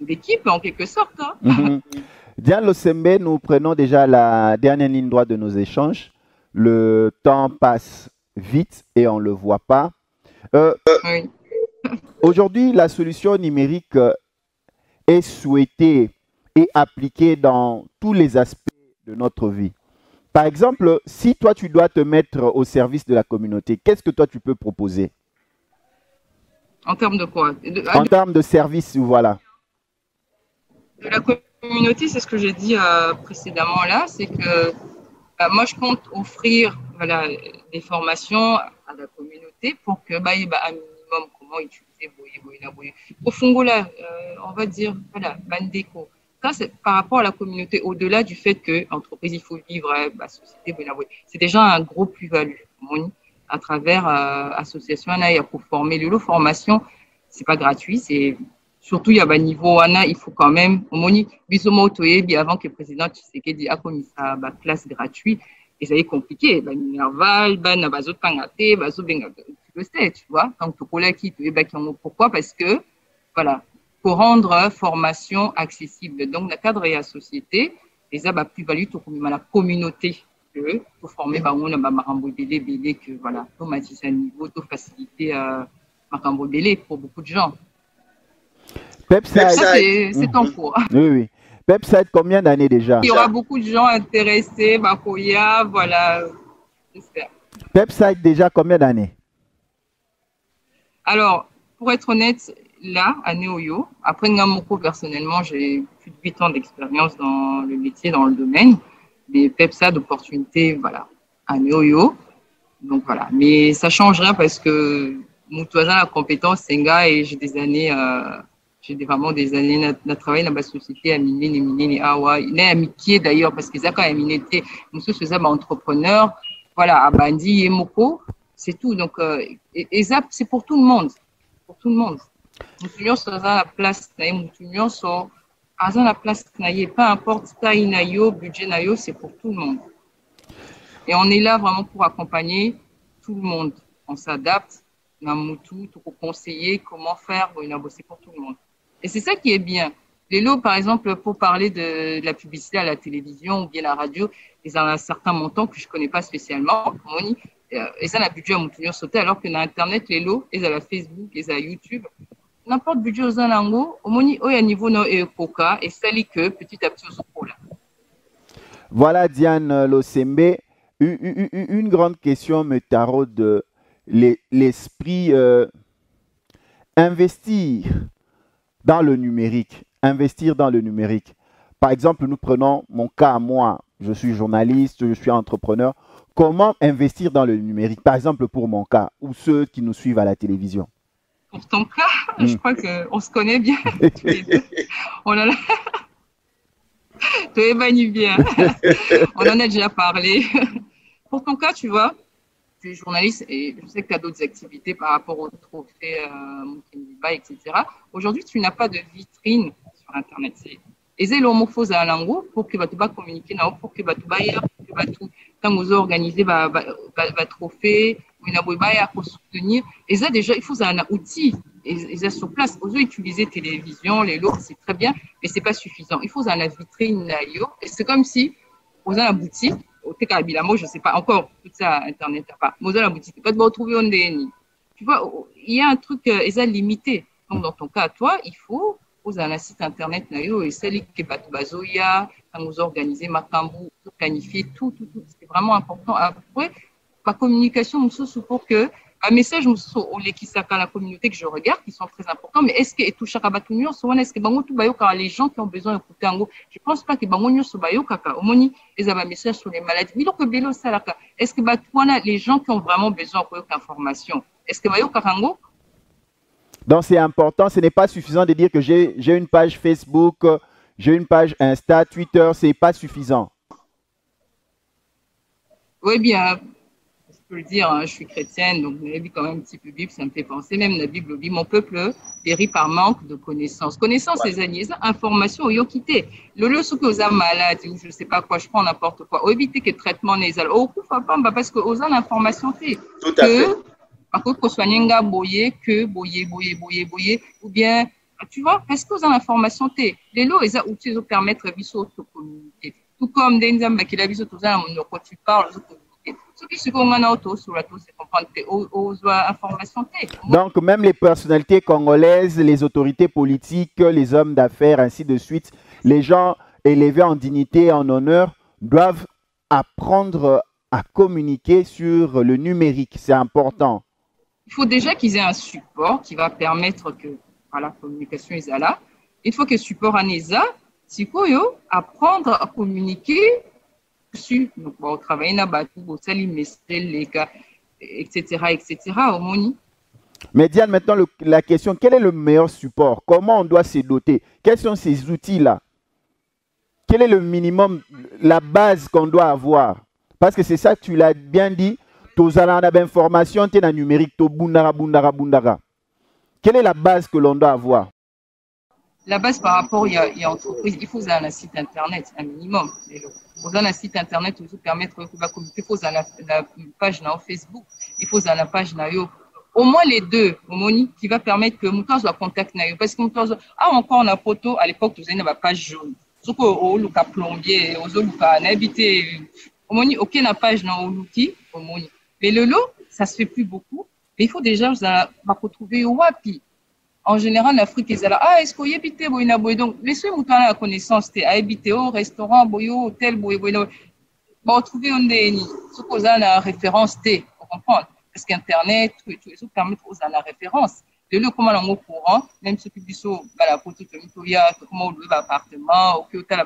l'équipe, en quelque sorte. Hein. Diane Losembe, nous prenons déjà la dernière ligne droite de nos échanges. Le temps passe vite et on ne le voit pas. Oui. Aujourd'hui, la solution numérique est souhaitée et appliquée dans tous les aspects de notre vie. Par exemple, si toi, tu dois te mettre au service de la communauté, qu'est-ce que toi, tu peux proposer? En termes de quoi? En termes de service, voilà. De la communauté, c'est ce que j'ai dit précédemment là, c'est que moi, je compte offrir voilà, des formations à la communauté pour que il y ait un minimum comment utiliser au fond là, on va dire voilà, Bandeko. Ça, c'est par rapport à la communauté, au-delà du fait que l'entreprise, il faut vivre, la société, c'est déjà un gros plus-value à travers association pour former le formation, c'est pas gratuit, c'est surtout il y a un niveau il faut quand même avant que le président Tshisekedi a commis sa classe gratuite et ça est compliqué Minerval tu le sais, tu vois, donc pourquoi, parce que voilà, pour rendre formation accessible. Donc, dans le cadre de la société, les a plus-value pour la communauté que pour former que voilà, automatiser un niveau, de faciliter pour beaucoup de gens. Pepside, c'est en cours. Oui, oui. Pepside, combien d'années déjà? Il y aura beaucoup de gens intéressés, voilà, j'espère. Pepside, déjà combien d'années? Alors, pour être honnête, là, à Neoyo, après Ngamoko, personnellement, j'ai plus de 8 ans d'expérience dans le métier, dans le domaine. Mais PEPSA d'opportunités, voilà, à Neoyo. Donc voilà. Mais ça change rien parce que Moutouazan, la compétence, c'est un gars et j'ai vraiment des années de travail dans la société, à miner, awa. Il est amitié d'ailleurs parce que ça, quand il était, monsieur, c'est ça, entrepreneur. Voilà, à Bandi et Moko, c'est tout. Donc, et ça, c'est pour tout le monde. Pour tout le monde. Nous sommes à la place, nous sommes à la place, peu importe taille nayo, budget nayo, c'est pour tout le monde. Et on est là vraiment pour accompagner tout le monde. On s'adapte, pour conseiller comment faire, c'est pour tout le monde. Et c'est ça qui est bien. Les lots, par exemple, pour parler de la publicité à la télévision ou bien à la radio, ils ont un certain montant que je ne connais pas spécialement. Et ça, le budget a sauté, alors que dans Internet, les lots, ils ont la Facebook, ils ont YouTube. N'importe budget aux alango, au niveau de Coca, et ça que petit à petit au là. Voilà, Diane Losembe. Une grande question me taraude l'esprit investir dans le numérique. Investir dans le numérique. Par exemple, nous prenons mon cas à moi. Je suis journaliste, je suis entrepreneur. Comment investir dans le numérique? Par exemple, pour mon cas, ou ceux qui nous suivent à la télévision. Pour ton cas, je crois qu'on se connaît bien. On en a... Tu es banni bien. On en a déjà parlé. Pour ton cas, tu vois, tu es journaliste et je sais que tu as d'autres activités par rapport au trophée Moukendiba, etc. Aujourd'hui, tu n'as pas de vitrine sur Internet. Et c'est l'homophose à Lango pour que tu vas communiquer, pour que tu vas tout. Quand vous organisez va trophée, vous va soutenir. Et ça, déjà, il faut un outil. Et ça, sur place, vous utilisez télévision, les lots, c'est très bien, mais c'est pas suffisant. Il faut un vitrine. Et c'est comme si, vous avez la boutique, au Tekabilamo, je sais pas, encore, tout ça, Internet, pas. Vous avez la boutique, pas de vous retrouver en DNI. Tu vois, il y a un truc, et ça, limité. Donc, dans ton cas, toi, il faut, vous avez un site Internet, et celle qui est bazoya, quand vous organisez Makambu, planifier tout. C'est vraiment important. Après, la communication, pour que Un message au Lekisaka, la communauté que je regarde, qui sont très importants, mais est-ce que tout Chakabatunyo, est-ce que Bango Tubayoka, les gens qui ont besoin d'écouter en gros, je ne pense pas que Bango Nyo Subayoka, au moins, ils avaient un message sur les maladies. Mais donc, Bélo Salaka, est-ce que les gens qui ont vraiment besoin d'informations, est-ce que Bayoka Rango? Donc, c'est important, ce n'est pas suffisant de dire que j'ai une page Facebook, j'ai une page Insta, Twitter, ce n'est pas suffisant. Oui, bien. Je peux le dire, hein, je suis chrétienne, donc je lis quand même un petit peu Bible, ça me fait penser, même la Bible dit, mon peuple périt par manque de connaissances. Connaissances, les amis, information, ils ont quitté. Le lieu, ce que vous avez malade, ou je ne sais pas quoi, je prends n'importe quoi, ou éviter que le traitement nasal, ou parce que vous avez l'information, tout à fait. Par contre, qu'on soit n'enga boyer, boyer, ou bien, tu vois, parce que vous avez l'information, les lots, ils ont outils de permettre de communiquer. Tout comme des gens qui la visent, quand tu parles, donc, même les personnalités congolaises, les autorités politiques, les hommes d'affaires, ainsi de suite, les gens élevés en dignité, en honneur, doivent apprendre à communiquer sur le numérique. C'est important. Il faut déjà qu'ils aient un support qui va permettre que la communication est là. Il faut que le support en ESA, c'est quoi, apprendre à communiquer dessus. Donc, on travaille dans les cas, etc. Au Moni. Mais Diane, maintenant, la question, quel est le meilleur support? Comment on doit se doter? Quels sont ces outils-là? Quel est le minimum, la base qu'on doit avoir? Parce que c'est ça, tu l'as bien dit, information, tu es numérique, tu bundara. Quelle est la base que l'on doit avoir? La base par rapport, il y a entreprise, il faut un site internet, un minimum. Vous avez un site internet qui vous permettre de communiquer. Il faut la page dans Facebook, il faut la page dans au moins les deux, qui va permettre que Moutouz soit contact nayo. Parce que Moutouz, encore on a photo, à l'époque, vous avez une page jaune. Sauf qu'au Luka plombier, au Luka habité, aucune page dans l'outil, mais le lot, ça se fait plus beaucoup. Mais il faut déjà retrouver au WAPI. En général, l'Afrique est là. Est-ce qu'il y a habité donc laissez moi la connaissance à habiter au restaurant, boyo, hôtel, boyo. Bon, retrouver ce qu'on a la référence T, pour comprendre. Parce qu'Internet, tout ça permet aux la référence. De le comment on est au courant, même ceux qui disent la photo de comment on loue l'appartement, ou hôtel,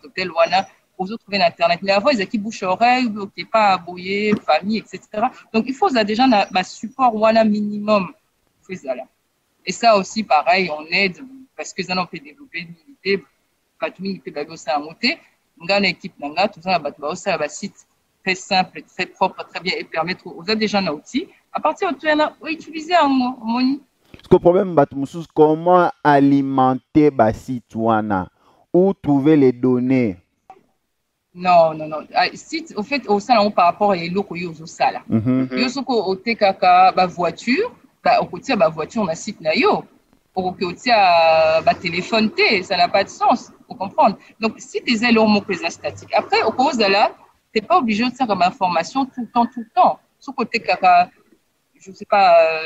hôtel, voilà. Aux autres trouver Internet. Mais avant, ils ont qui bouche oreille, qui pas abouillé, famille, etc. Donc, il faut déjà un support voilà minimum. Et ça aussi, pareil, on aide parce que ça on peut développer une unité, tout l'unité de ça a monté. On a une équipe, tout ça, on a un site très simple, très propre, très bien et permettre aux autres déjà un outil. À partir de là, on utiliser un moni. Parce que le problème, comment alimenter le site ou trouver les données? Non. Site, au fait, au salon par rapport à l'eau au sala. Yo soko au tekaka ba voiture, au côté ba voiture on a site na yo. Au côté ba téléphone T, ça n'a pas de sens, vous comprenez. Donc si des ailes ont statique. Après au cause de là, t'es pas obligé de faire comme information tout le temps. Soko côté kaka, je sais pas,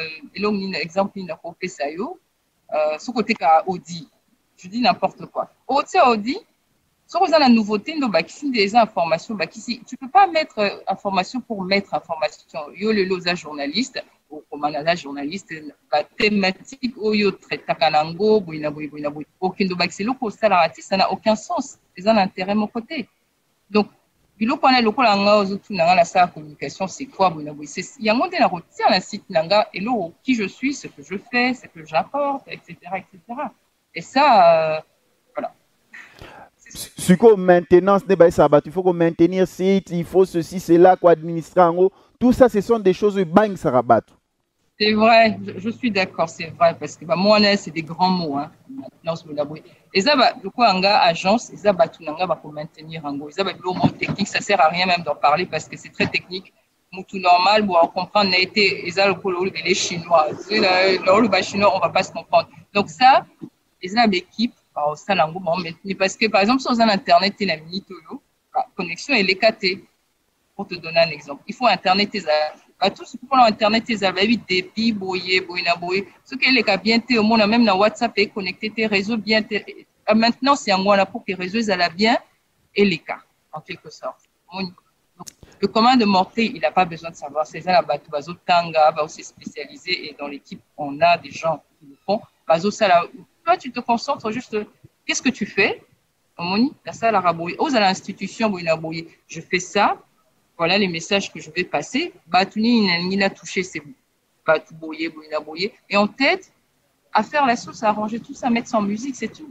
exemple il n'a pas fait ça yo. Soko côté ka Audi, je dis n'importe quoi. Au côté Audi. Si vous avez la nouveauté, des informations, tu ne peux pas mettre information pour mettre information. Il y a le losa journaliste, ou comme un journaliste, la thématique, ou il y a traitango, aucun de c'est le ça n'a aucun sens. C'est un intérêt de mon côté. Donc, il y a la communication, c'est quoi, il y a un monde qui retient le site, et là, qui je suis, ce que je fais, ce que j'apporte, etc. Et ça, voilà. Sur quoi maintenance n'est pas ça, il faut qu'on maintenir site, il faut ceci, cela, quoi administrer en haut. Tout ça, ce sont des choses bang ça rabat. C'est vrai, je suis d'accord, c'est vrai parce que moi c'est des grands mots maintenance de la boîte. Et ça du coup en gars agence, et ça tout nanga va pour maintenir en gros. Ça le mot technique, ça sert à rien même d'en parler parce que c'est très technique. Tout normal, bon, on comprend n'a été et ça les chinois, le chinois, on va pas se comprendre. Donc ça, et ça l'équipe parce que par exemple sur internet et la minute la connexion elle est catée. Pour te donner un exemple, il faut internet tout ce pour internet ils avaient débit boyer ce qui est bien au monde même dans WhatsApp est connecté tes réseaux bien maintenant c'est un mois là pour que les réseaux allaient bien et les cas en quelque sorte. Donc, le commun de mortel, il n'a pas besoin de savoir. C'est ça, la Bazo Tanga, va aussi spécialiser. Et dans l'équipe, on a des gens qui le font. Bazo, ça, toi, tu te concentres juste, qu'est-ce que tu fais? Aux à l'institution, je fais ça. Voilà les messages que je vais passer. Il a touché, c'est et en tête, à faire la sauce, à arranger tout ça, à mettre sans musique, c'est tout.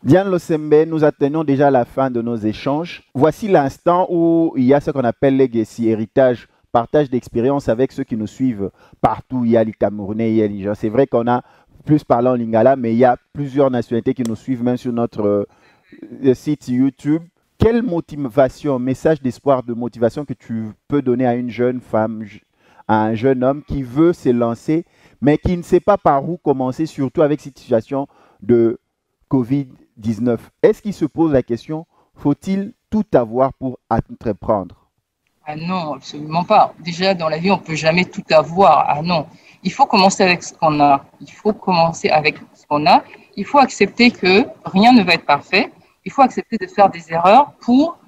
Diane Losembe, nous atteignons déjà la fin de nos échanges. Voici l'instant où il y a ce qu'on appelle legacy, héritage, partage d'expérience avec ceux qui nous suivent partout. Il y a les Camerounais, il y a les gens. C'est vrai qu'on a plus parlé en lingala, mais il y a plusieurs nationalités qui nous suivent même sur notre site YouTube. Quelle motivation, message d'espoir, de motivation que tu peux donner à une jeune femme, à un jeune homme qui veut se lancer, mais qui ne sait pas par où commencer, surtout avec cette situation de Covid-19? Est-ce qu'il se pose la question, faut-il tout avoir pour entreprendre? Ah non, absolument pas. Déjà, dans la vie, on ne peut jamais tout avoir. Ah non. Il faut commencer avec ce qu'on a. Il faut commencer avec ce qu'on a. Il faut accepter que rien ne va être parfait. Il faut accepter de faire des erreurs pour,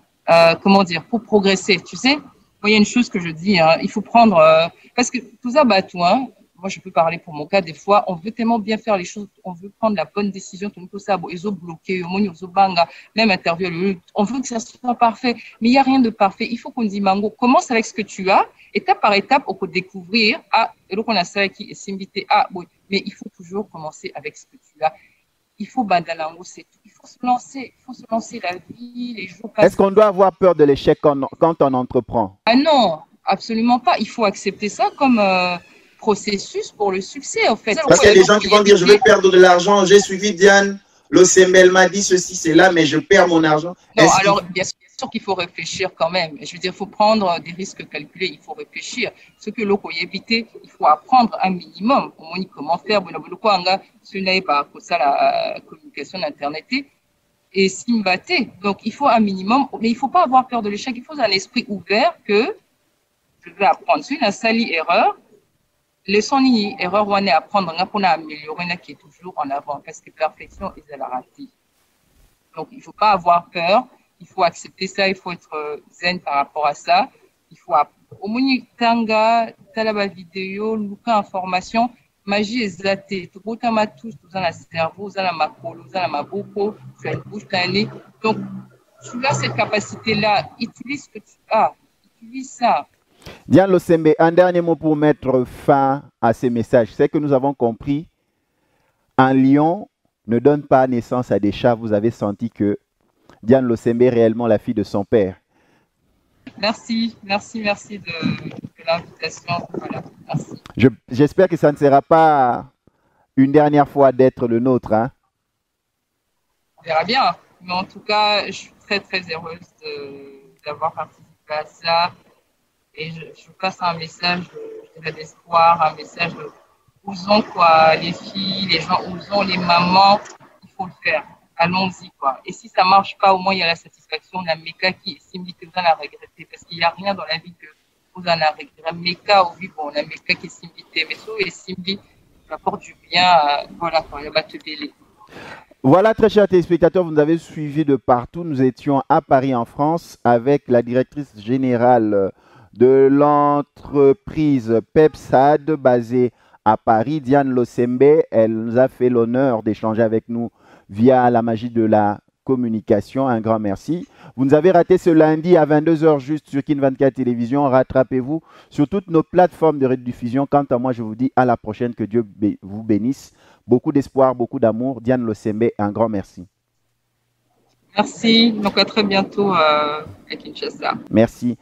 pour progresser. Tu sais, moi, il y a une chose que je dis, hein, il faut prendre, parce que tout ça, moi, je peux parler pour mon cas, des fois, on veut tellement bien faire les choses, on veut prendre la bonne décision, ils ont bloqué, même interview, on veut que ça soit parfait, mais il n'y a rien de parfait. Il faut qu'on dise, Mango, commence avec ce que tu as, étape par étape, on peut découvrir, et donc on a ça qui est s'inviter, mais il faut toujours commencer avec ce que tu as. Il faut bandalango, c'est tout. Il faut se lancer la vie, les jours passent. Est-ce qu'on doit avoir peur de l'échec quand on entreprend? Ah non, absolument pas. Il faut accepter ça comme processus pour le succès, en fait. Parce qu'il y a des gens qui vont dire, je vais perdre de l'argent, j'ai suivi Diane, Losembe, elle m'a dit ceci, c'est là, mais je perds mon argent. Non, alors, bien sûr qu'il faut réfléchir quand même. Je veux dire, il faut prendre des risques calculés, il faut réfléchir. Ce que l'on peut éviter, il faut apprendre un minimum. Comment faire, la communication d'Internet et s'imbatter. Donc, il faut un minimum, mais il ne faut pas avoir peur de l'échec. Il faut un esprit ouvert que je vais apprendre. C'est une sali erreur. Leçon ni erreur, on est apprendre, on a amélioré, qui est toujours en avant, parce que perfection est la rater. Donc, il ne faut pas avoir peur. Il faut accepter ça, il faut être zen par rapport à ça. Il faut au moins tanga, talaba vidéo, luka information, magie exatée. Tout le monde tous dans le cerveau, dans la makolo, dans la maboko, tu as une bouche, tu as un nez. Donc, tu as cette capacité-là. Utilise ce que tu as. Utilise ça. Diane Losembe, un dernier mot pour mettre fin à ces messages. C'est que nous avons compris, un lion ne donne pas naissance à des chats. Vous avez senti que Diane Losembe est réellement la fille de son père. Merci de l'invitation. Voilà, merci. J'espère que ça ne sera pas une dernière fois d'être le nôtre. Hein? On verra bien. Mais en tout cas, je suis très, très heureuse d'avoir participé à ça. Et je passe un message d'espoir, un message de osons, quoi, les filles, les gens, osons, les mamans, il faut le faire. Allons-y, quoi. Et si ça marche pas, au moins il y a la satisfaction, la méca qui estime que vous en avez regretté, parce qu'il n'y a rien dans la vie que vous en avez regretté. Méca, oui, bon, la méca qui est invitée, mais ça, est ça apporte du bien, voilà, quoi, il va te délai. Voilà, très chers téléspectateurs, vous nous avez suivis de partout. Nous étions à Paris, en France, avec la directrice générale de l'entreprise PepSAD, basée à Paris, Diane Losembe. Elle nous a fait l'honneur d'échanger avec nous via la magie de la communication. Un grand merci. Vous nous avez raté ce lundi à 22 h juste sur Kin 24 Télévision. Rattrapez-vous sur toutes nos plateformes de rediffusion. Quant à moi, je vous dis à la prochaine. Que Dieu vous bénisse. Beaucoup d'espoir, beaucoup d'amour. Diane Losembe, un grand merci. Merci. Donc à très bientôt à Kinshasa. Merci.